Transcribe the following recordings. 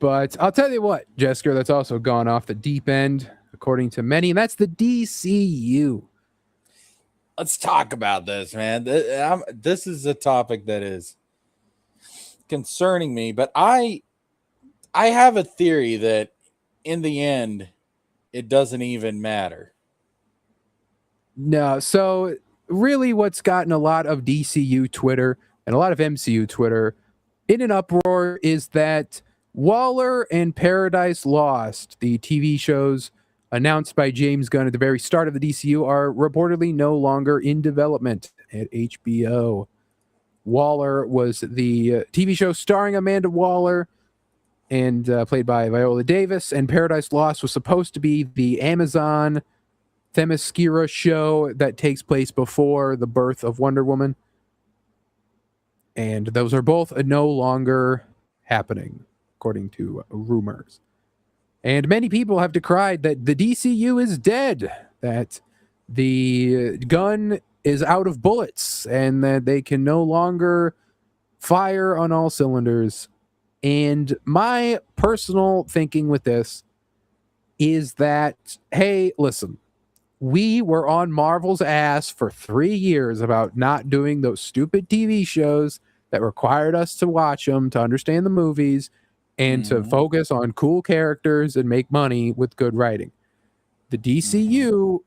But I'll tell you what, Jessica, that's also gone off the deep end, according to many, and that's the DCU. Let's talk about this, man. This is a topic that is concerning me, but I have a theory that in the end, it doesn't even matter. No, so really what's gotten a lot of DCU Twitter and a lot of MCU Twitter in an uproar is that Waller and Paradise Lost, the TV shows announced by James Gunn at the very start of the DCU, are reportedly no longer in development at HBO. Waller was the TV show starring Amanda Waller and played by Viola Davis, and Paradise Lost was supposed to be the Amazon Themyscira show that takes place before the birth of Wonder Woman. And those are both no longer happening, according to rumors. And many people have decried that the DCU is dead, that the gun is out of bullets, and that they can no longer fire on all cylinders. And my personal thinking with this is that, hey, listen, we were on Marvel's ass for 3 years about not doing those stupid TV shows that required us to watch them to understand the movies and to focus on cool characters and make money with good writing. The DCU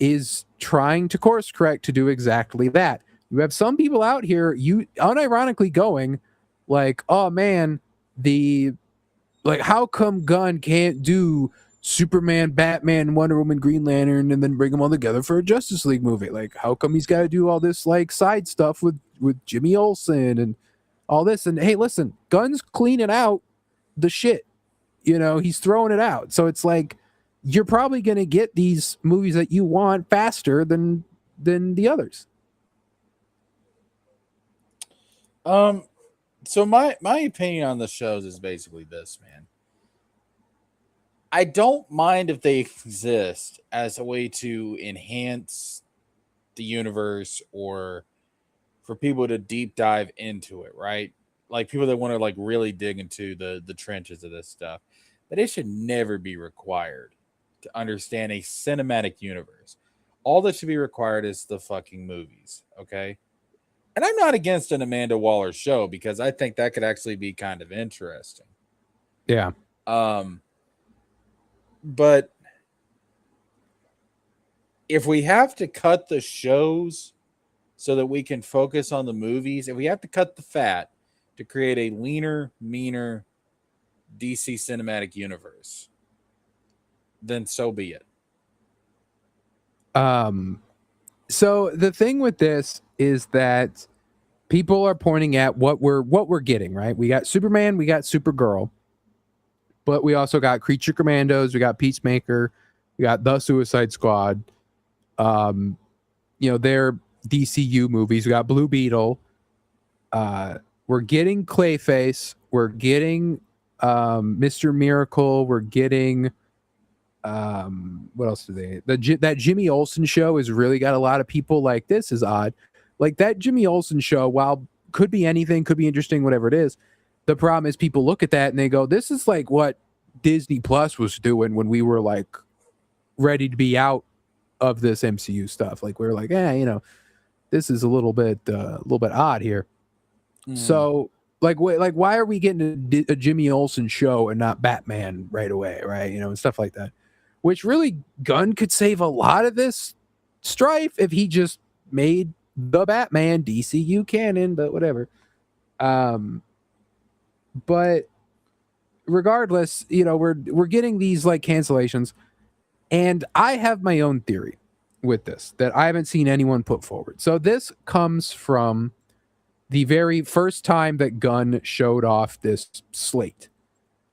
is trying to course correct to do exactly that. You have some people out here, you unironically going like, oh man, how come Gunn can't do Superman, Batman, Wonder Woman, Green Lantern, and then bring them all together for a Justice League movie? Like, how come he's got to do all this like side stuff with Jimmy Olsen and all this? And hey, listen, Gunn's cleaning out the shit. He's throwing it out. So it's like you're probably going to get these movies that you want faster than the others. So my opinion on the shows is basically this, man. I don't mind if they exist as a way to enhance the universe or for people to deep dive into it, right? Like people that want to like really dig into the trenches of this stuff. But it should never be required to understand a cinematic universe. All that should be required is the fucking movies, okay? And I'm not against an Amanda Waller show because I think that could actually be kind of interesting. Yeah. But if we have to cut the shows so that we can focus on the movies, if we have to cut the fat to create a leaner, meaner DC cinematic universe, then so be it. So the thing with this is that people are pointing at what we're getting, right? We got Superman, we got Supergirl, but we also got Creature Commandos, we got Peacemaker, we got the Suicide Squad. They're DCU movies. We got Blue Beetle. We're getting Clayface. We're getting Mr. Miracle. We're getting what else do they? That Jimmy Olsen show has really got a lot of people like, this is odd. Like that Jimmy Olsen show, while could be anything, could be interesting, whatever it is. The problem is people look at that and they go, this is like what Disney Plus was doing when we were like ready to be out of this MCU stuff. Like we were like, this is a little bit odd here. So why are we getting a Jimmy Olsen show and not Batman right away, right? And stuff like that. Which really, Gunn could save a lot of this strife if he just made the Batman DCU canon, but whatever. But regardless, we're getting these like cancellations, and I have my own theory with this that I haven't seen anyone put forward. So this comes from the very first time that Gunn showed off this slate,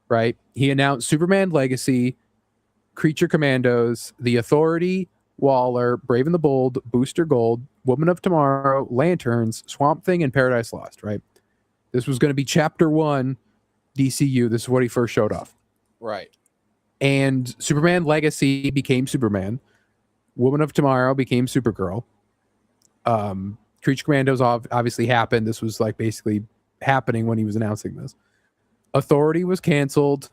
right? He announced Superman Legacy, Creature Commandos, The Authority, Waller, Brave and the Bold, Booster Gold, Woman of Tomorrow, Lanterns, Swamp Thing, and Paradise Lost, right? This was going to be Chapter 1 DCU. This is what he first showed off. Right. And Superman Legacy became Superman. Woman of Tomorrow became Supergirl. Creature Commandos obviously happened. This was like basically happening when he was announcing this. Authority was canceled.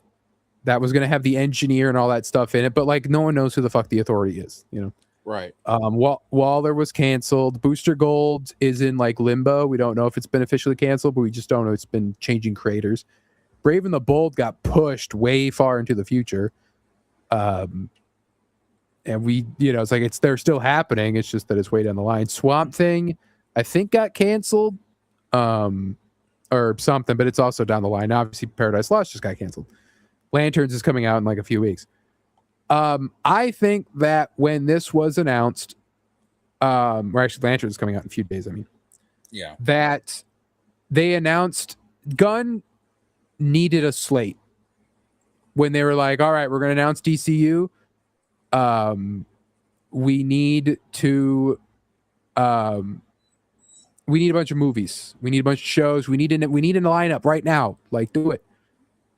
That was going to have the engineer and all that stuff in it, but like no one knows who the fuck the Authority is, you know. Right. Waller was canceled. Booster Gold is in like limbo. We don't know if it's been officially canceled, but we just don't know. It's been changing creators. Brave and the Bold got pushed way far into the future. And we, you know, it's like they're still happening. It's just that it's way down the line. Swamp Thing, I think, got canceled, or something, but it's also down the line. Obviously, Paradise Lost just got canceled. Lanterns is coming out in like a few weeks. I think that when this was announced, or actually Lanterns is coming out in a few days. I mean, Yeah. that they announced Gunn needed a slate when they were like, all right, we're going to announce DCU. We need to, we need a bunch of movies. We need a bunch of shows. We need a lineup right now. Like, do it.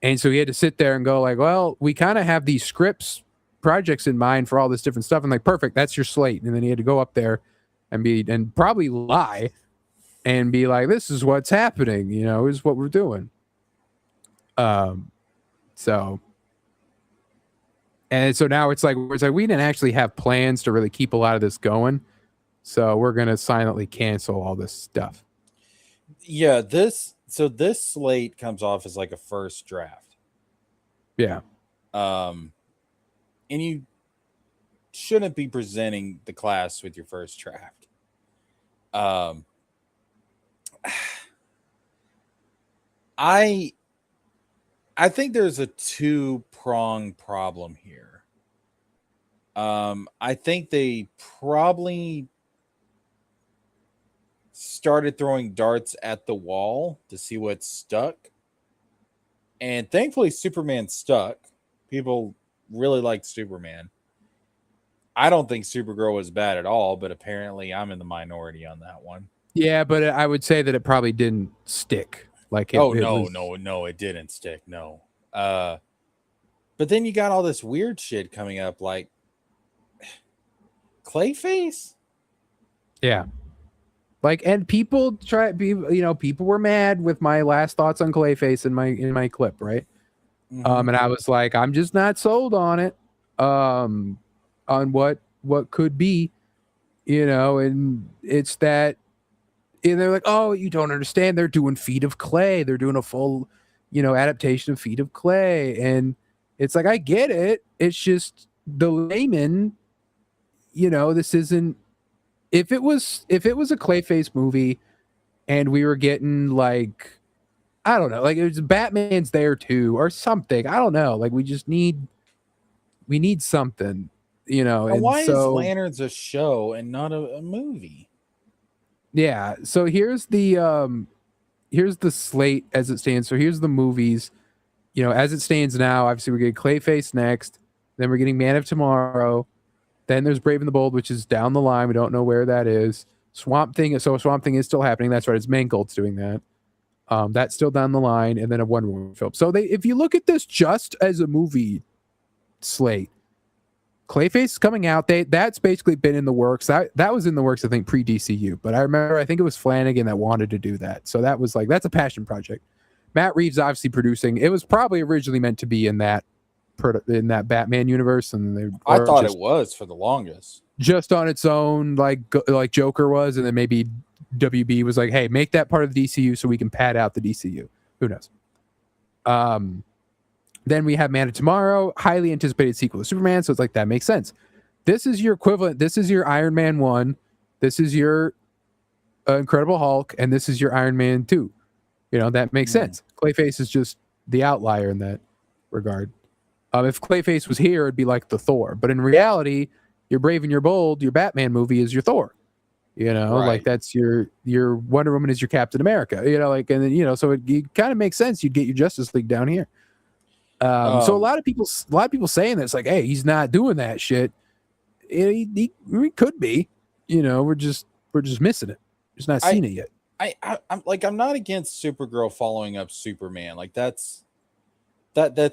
And so he had to sit there and go like, well, we kind of have these scripts, projects in mind for all this different stuff. And like, perfect, that's your slate. And then he had to go up there and probably lie and be like, this is what's happening, you know, is what we're doing. So now it's like we didn't actually have plans to really keep a lot of this going. So we're gonna silently cancel all this stuff. Yeah, this slate comes off as like a first draft. Yeah. And you shouldn't be presenting the class with your first draft. I think there's a two-pronged problem here. I think they probably started throwing darts at the wall to see what stuck. And thankfully, Superman stuck. People really liked Superman. I don't think Supergirl was bad at all, but apparently I'm in the minority on that one. Yeah, but I would say that it probably didn't stick. Like it, no, it didn't stick. No. But then you got all this weird shit coming up, like Clayface. Yeah. Like, and people were mad with my last thoughts on Clayface in my clip, right? Mm-hmm. And I was like, I'm just not sold on it. On what could be, you know, and it's that, and they're like, oh, you don't understand. They're doing Feet of Clay. They're doing a full, you know, adaptation of Feet of Clay. And it's like, I get it. It's just the layman, you know, this isn't, if it was a Clayface movie and we were getting like, I don't know, like it was Batman's there too or something. I don't know. Like we need something, you know. And why so, is Lanterns a show and not a movie? Yeah. So here's the slate as it stands. So here's the movies, you know, as it stands now. Obviously, we're getting Clayface next. Then we're getting Man of Tomorrow. Then there's Brave and the Bold, which is down the line. We don't know where that is. Swamp Thing. So Swamp Thing is still happening. That's right. It's Mangold's doing that. That's still down the line. And then a Wonder Woman film. So if you look at this just as a movie slate, Clayface is coming out. That's basically been in the works. That was in the works, I think, pre-DCU. But I think it was Flanagan that wanted to do that. So that was like, that's a passion project. Matt Reeves obviously producing. It was probably originally meant to be in that Batman universe, and I thought it was for the longest, just on its own, like Joker was, and then maybe WB was like, hey, make that part of the DCU so we can pad out the DCU. Who knows? Then we have Man of Tomorrow, highly anticipated sequel to Superman. So it's like, that makes sense. This is your equivalent. This is your Iron Man 1. This is your Incredible Hulk. And this is your Iron Man 2. You know, that makes sense. Clayface is just the outlier in that regard. If Clayface was here, it'd be like the Thor. But in reality, your Brave and your Bold, your Batman movie is your Thor. You know, right. Like that's your Wonder Woman is your Captain America. You know, like, and then, you know, so it kind of makes sense. You'd get your Justice League down here. So a lot of people saying this, like, hey, he's not doing that shit. He could be, you know, we're just missing it. Just not seeing it yet. I'm not against Supergirl following up Superman. Like that's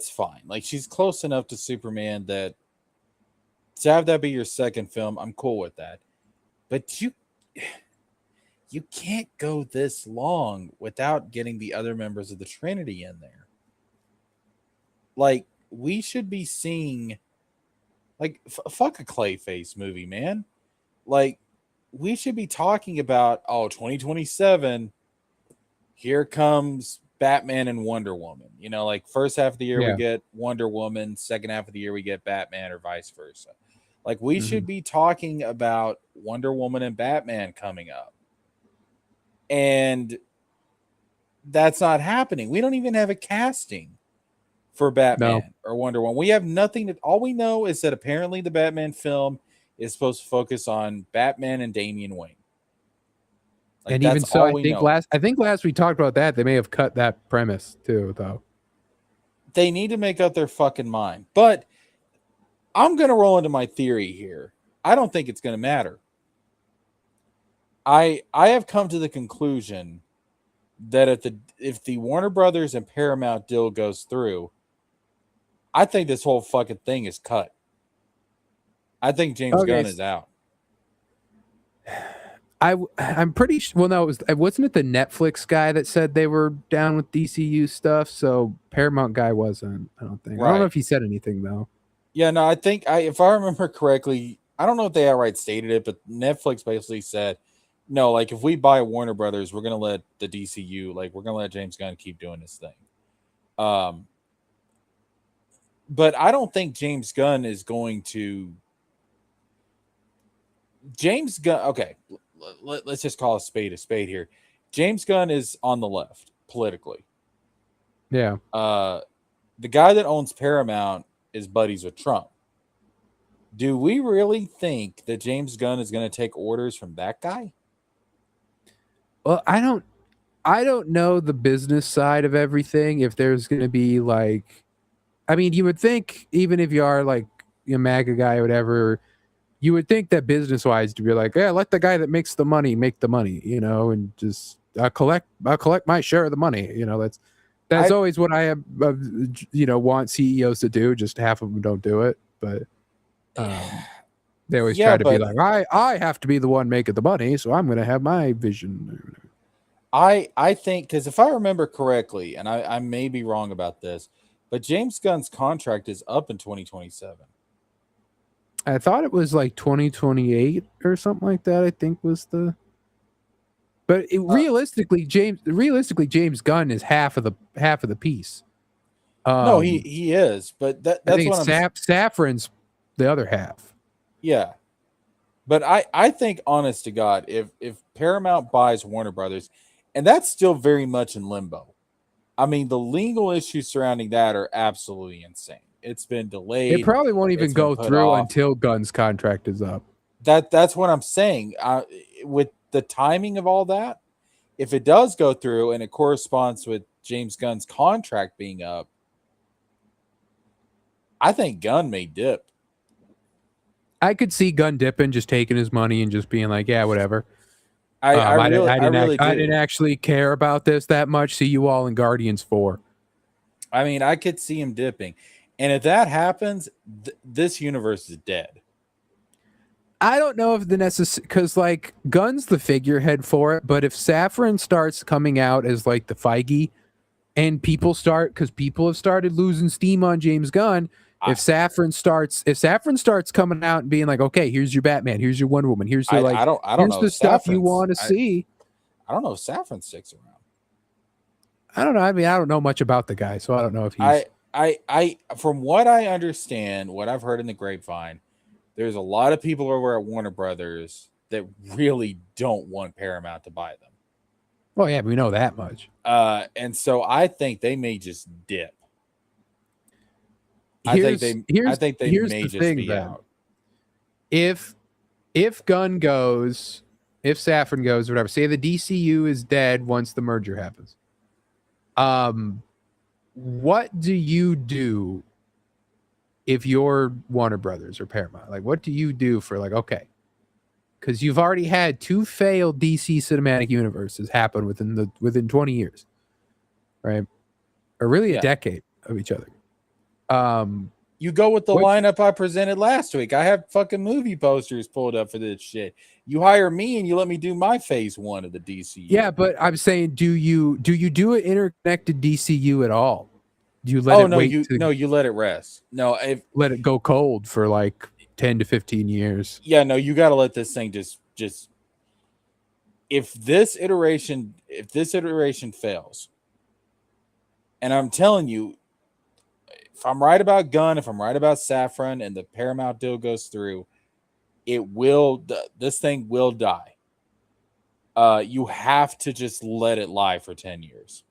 fine. Like she's close enough to Superman that to have that be your second film, I'm cool with that. But you can't go this long without getting the other members of the Trinity in there. Like, we should be seeing, like, fuck a Clayface movie, man. Like, we should be talking about, 2027, here comes Batman and Wonder Woman. You know, like, first half of the year we Yeah. get Wonder Woman, second half of the year we get Batman, or vice versa. Like, we Mhm. should be talking about Wonder Woman and Batman coming up. And that's not happening. We don't even have a casting for No. Batman or Wonder Woman. We have nothing. All we know is that apparently the Batman film is supposed to focus on Batman and Damian Wayne. Like, And that's even so, all we know. I think last we talked about that, they may have cut that premise too, though. They need to make up their fucking mind. But I'm gonna roll into my theory here. I don't think it's gonna matter. I have come to the conclusion that if the Warner Brothers and Paramount deal goes through, I think this whole fucking thing is cut. I think James Gunn is out. I'm pretty sure. Well, no, wasn't it the Netflix guy that said they were down with DCU stuff? So Paramount guy wasn't. I don't think. I don't know if he said anything though. Yeah, no, I think if I remember correctly, I don't know if they outright stated it, but Netflix basically said, no, like, if we buy Warner Brothers, we're gonna let the DCU, like, we're gonna let James Gunn keep doing this thing. But I don't think James Gunn is going to. James Gunn, okay, let's just call a spade here. James Gunn is on the left politically. Yeah. The guy that owns Paramount is buddies with Trump. Do we really think that James Gunn is going to take orders from that guy? Well, I don't know the business side of everything. If there's going to be like, I mean, you would think even if you are like a MAGA guy or whatever, you would think that business wise to be like, yeah, let the guy that makes the money make the money, you know, and just I'll collect my share of the money. You know, that's always what I have, want CEOs to do. Just half of them don't do it, but they always try to be like, I have to be the one making the money, so I'm going to have my vision. I think, because if I remember correctly, and I may be wrong about this, but James Gunn's contract is up in 2027. I thought it was like 2028 or something like that. I think was the. But realistically, James Gunn is half of the piece. No, he is, but that's I think what I'm. Safran's the other half. Yeah, but I think, honest to God, if Paramount buys Warner Brothers, and that's still very much in limbo. I mean, the legal issues surrounding that are absolutely insane. It's been delayed. It probably won't even go through until Gunn's contract is up. That's what I'm saying. With the timing of all that, if it does go through and it corresponds with James Gunn's contract being up, I think Gunn may dip. I could see Gunn dipping, just taking his money and just being like, yeah, whatever. I didn't actually care about this that much. See you all in Guardians 4. I mean, I could see him dipping. And if that happens, this universe is dead. I don't know if the necessary, because like Gunn's the figurehead for it, but if Safran starts coming out as like the Feige, and people have started losing steam on James Gunn. If Safran starts coming out and being like, okay, here's your Batman, here's your Wonder Woman, here's your I don't here's know the stuff you want to see. I don't know if Safran sticks around. I don't know. I mean, I don't know much about the guy, so I don't know if he's. I from what I understand, what I've heard in the grapevine, there's a lot of people over at Warner Brothers that really don't want Paramount to buy them. Well, yeah, we know that much. And so I think they may just dip. I think they may just be out. If Gunn goes, if Safran goes, whatever, say the DCU is dead once the merger happens. What do you do if you're Warner Brothers or Paramount? Like, what do you do for like, okay, because you've already had 2 failed DC cinematic universes happen within 20 years, right? Or really a decade of each other. You go with the lineup I presented last week. I have fucking movie posters pulled up for this shit. You hire me and you let me do my phase 1 of the DCU. Yeah, but I'm saying, do you do an interconnected DCU at all? Do you let Oh it wait to you let it rest. No, if let it go cold for like 10 to 15 years? yeah, no, you got to let this thing just if this iteration fails, and I'm telling you, if I'm right about Gunn, if I'm right about Saffron, and the Paramount deal goes through, this thing will die. You have to just let it lie for 10 years.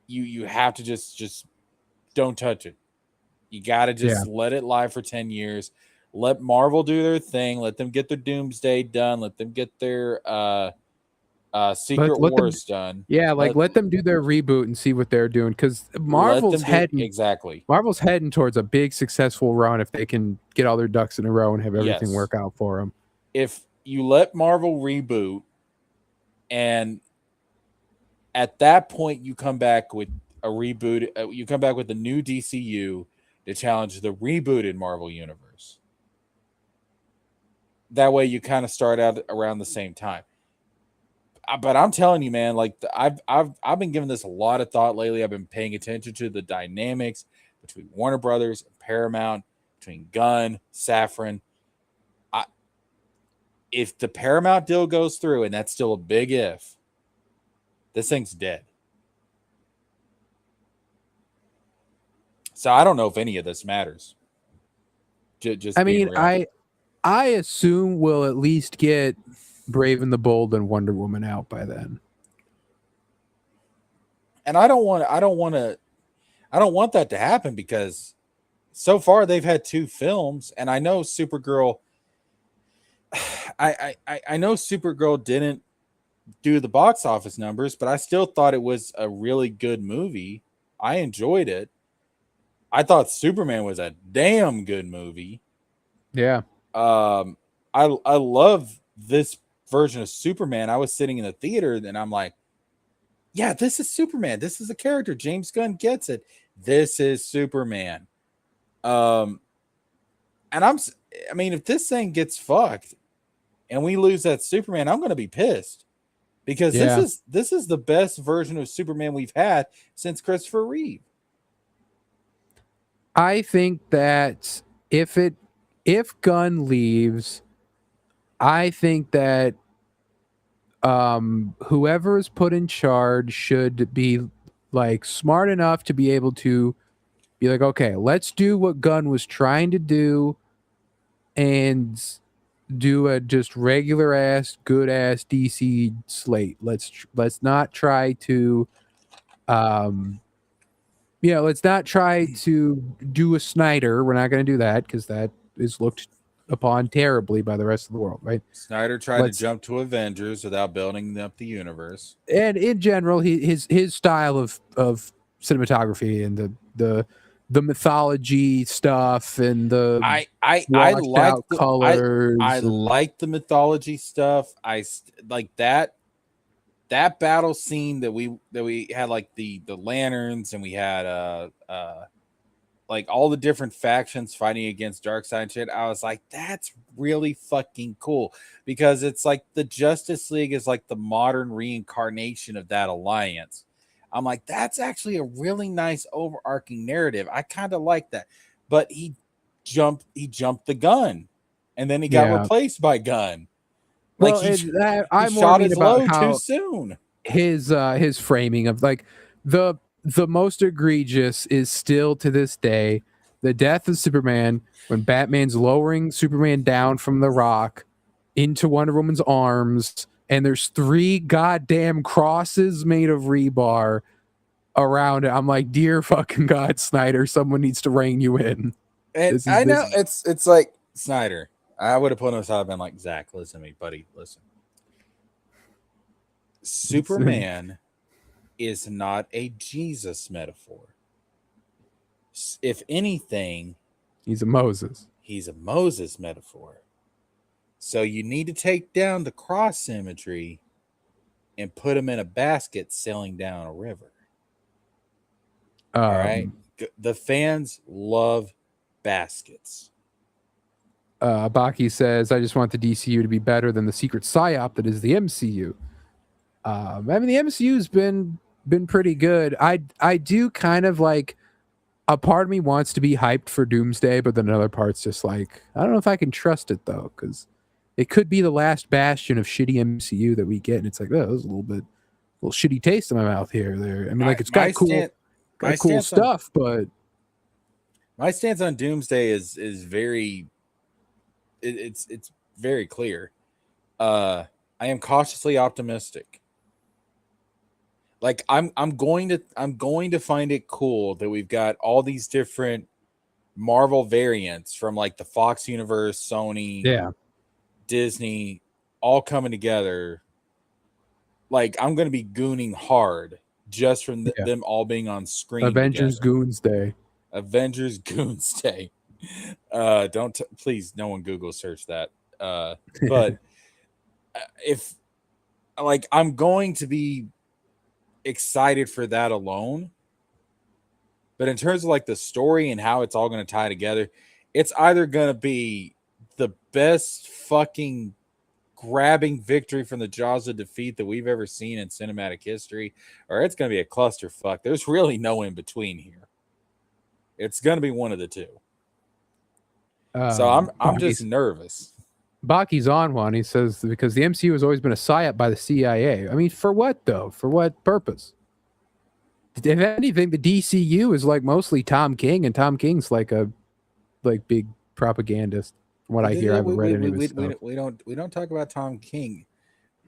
You have to just don't touch it. You got to Yeah. just let it lie for 10 years. Let Marvel do their thing. Let them get their Doomsday done. Let them get their Secret Let them, Wars done. yeah, like let them do their reboot and see what they're doing, because Let them do exactly. Marvel's heading towards a big successful run if they can get all their ducks in a row and have everything Yes. work out for them. If you let Marvel reboot, and at that point you come back with a reboot, you come back with the new DCU to challenge the rebooted Marvel universe. That way you kind of start out around the same time. But I'm telling you, man, like I've been giving this a lot of thought lately. I've been paying attention to the dynamics between Warner Brothers and Paramount, between Gunn, Saffron. If the Paramount deal goes through, and that's still a big if, this thing's dead. So I don't know if any of this matters. Just I being mean, real. I assume we'll at least get Brave and the Bold and Wonder Woman out by then. And I don't want that to happen, because so far they've had 2 films, and I know Supergirl. I know Supergirl didn't do the box office numbers, but I still thought it was a really good movie. I enjoyed it. I thought Superman was a damn good movie. Yeah. I love this version of Superman. I was sitting in the theater and I'm like, yeah, this is Superman. This is a character. James Gunn gets it. This is Superman. And I mean, if this thing gets fucked and we lose that Superman, I'm going to be pissed, because Yeah. this is the best version of Superman we've had since Christopher Reeve. I think that if Gunn leaves, I think that whoever is put in charge should be like smart enough to be able to be like, okay, let's do what Gunn was trying to do and do a just regular ass, good ass DC slate. Let's not try to let's not try to do a Snyder. We're not going to do that because that is looked upon terribly by the rest of the world, right? Snyder tried to Let's jump to Avengers without building up the universe. and in general, his style of cinematography and the mythology stuff and the I washed like out colors. I like the mythology stuff. Like that battle scene that we had, like the lanterns, and we had like all the different factions fighting against Darkseid and shit. I was like, that's really fucking cool, because it's like the Justice League is like the modern reincarnation of that alliance. I'm like, that's actually a really nice overarching narrative. I kind of like that. But he jumped the gun, and then he got Yeah. replaced by Gunn. Well, Like I he more shot mean his about load too how soon. his framing of like the most egregious is still to this day the death of Superman when Batman's lowering Superman down from the rock into Wonder Woman's arms, and there's 3 goddamn crosses made of rebar around it. I'm like, dear fucking God, Snyder, someone needs to rein you in. And This is I know this. it's like, Snyder, I would have put him aside and been like, Zach, listen to me, buddy. Listen. Superman is not a Jesus metaphor. If anything, He's a Moses. he's a Moses metaphor. So you need to take down the cross imagery and put him in a basket sailing down a river. All right. The fans love baskets. Baki says, I just want the DCU to be better than the secret psyop that is the MCU. I mean, the MCU's been been pretty good. I do kind of like, a part of me wants to be hyped for Doomsday, but then another part's just like, I don't know if I can trust it though, because it could be the last bastion of shitty MCU that we get, and it's like, oh, that was a little shitty taste in my mouth here. There, I mean, like it's My got stand my cool stance on stuff, but my stance on Doomsday is very it's very clear. I am cautiously optimistic. Like I'm going to find it cool that we've got all these different Marvel variants from like the Fox universe, Sony, yeah, Disney, all coming together. Like I'm going to be gooning hard just from yeah. them all being on screen Avengers together. Goons Day. Avengers Goons Day. Don't please, no one Google search that. But if like I'm going to be excited for that alone. But in terms of like the story and how it's all going to tie together, it's either going to be the best fucking grabbing victory from the jaws of defeat that we've ever seen in cinematic history, or it's going to be a clusterfuck. There's really no in between here. It's going to be one of the two. So I'm just nervous. Baki's on one. He says because the MCU has always been a psyop by the CIA. I mean, for what though? For what purpose? If anything, the DCU is like mostly Tom King, and Tom King's like a big propagandist. From what I hear, I haven't read any of his stuff. We don't talk about Tom King.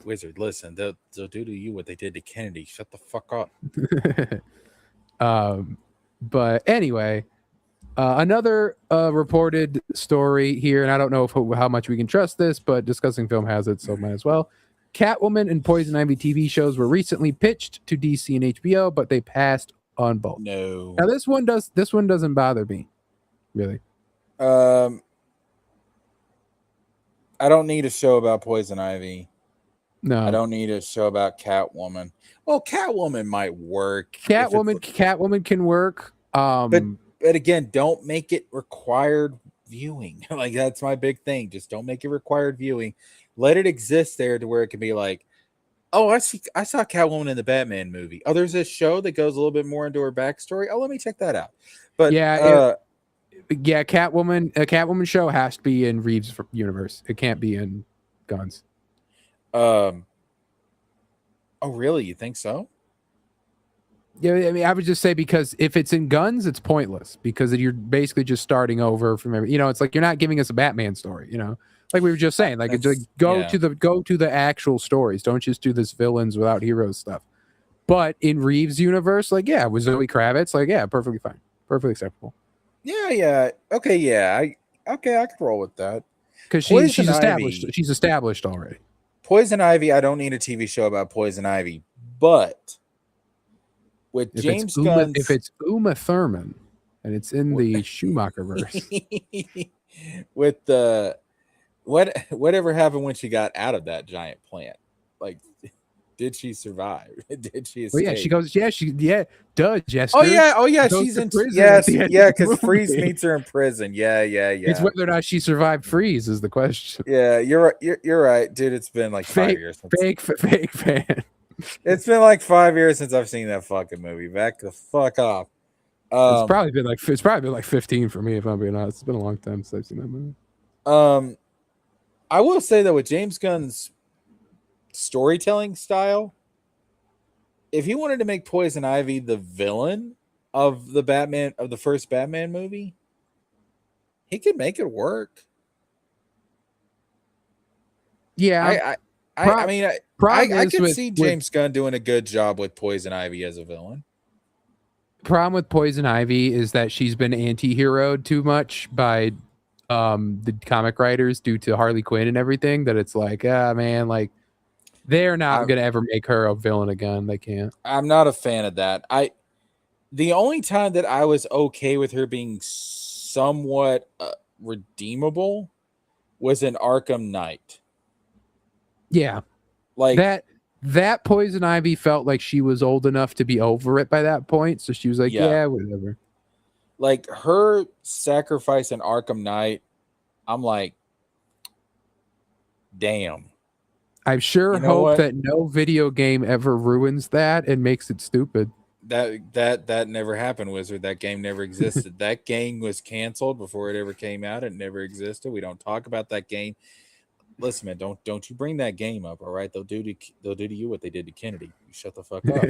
Wizard, listen, they'll do to you what they did to Kennedy. Shut the fuck up. But anyway, another reported story here, and I don't know how much we can trust this, but Discussing Film has it, so might as well. Catwoman and Poison Ivy TV shows were recently pitched to DC and HBO, but they passed on both. No. Now this one doesn't bother me, really. I don't need a show about Poison Ivy. No, I don't need a show about Catwoman. Well, Catwoman might work. Catwoman can work. But again, don't make it required viewing. Like that's my big thing. Just don't make it required viewing. Let it exist there to where it can be like, oh, I saw Catwoman in the Batman movie. Oh, there's this show that goes a little bit more into her backstory. Oh, let me check that out. But yeah, Catwoman. A Catwoman show has to be in Reeves' universe. It can't be in Gunn's. Oh, really? You think so? Yeah, I mean, I would just say because if it's in Guns, it's pointless because you're basically just starting over from every. It's like you're not giving us a Batman story. Like we were just saying, like it's like go to the actual stories. Don't just do this villains without heroes stuff. But in Reeves' universe, like with Zoe Kravitz, like perfectly fine, perfectly acceptable. Yeah. Okay, yeah. I could roll with that because she's established. She's established already. Poison Ivy. I don't need a TV show about Poison Ivy, but with James Gunn, if it's Uma Thurman and it's in the Schumacher verse, with the whatever happened when she got out of that giant plant? Like, did she survive? Did she escape? Well, yeah, she goes. Duh, Jester. Oh yeah, she's in prison. Yeah, because Freeze meets her in prison. Yeah. It's whether or not she survived Freeze is the question. Yeah, you're right, dude. It's been like 5 years. Fake fan. It's been like 5 years since I've seen that fucking movie. Back the fuck off. It's probably been like 15 for me, if I'm being honest. It's been a long time since I've seen that movie. I will say that with James Gunn's storytelling style, if he wanted to make Poison Ivy the villain of the first Batman movie, he could make it work. Yeah, I can see James Gunn doing a good job with Poison Ivy as a villain. Problem with Poison Ivy is that she's been anti-heroed too much by the comic writers due to Harley Quinn and everything, that it's like, man, like they're not gonna ever make her a villain again. They can't. I'm not a fan of that. The only time that I was okay with her being somewhat redeemable was in Arkham Knight. Yeah, like that Poison Ivy felt like she was old enough to be over it by that point, so she was like, yeah whatever. Like her sacrifice in Arkham Knight, I'm like, damn. I sure You know hope what? that no video game ever ruins that and makes it stupid. That never happened, Wizard. That game never existed. That game was canceled before it ever came out. It never existed. We don't talk about that game. Listen, man, don't you bring that game up, all right? They'll do to you what they did to Kennedy. You shut the fuck up.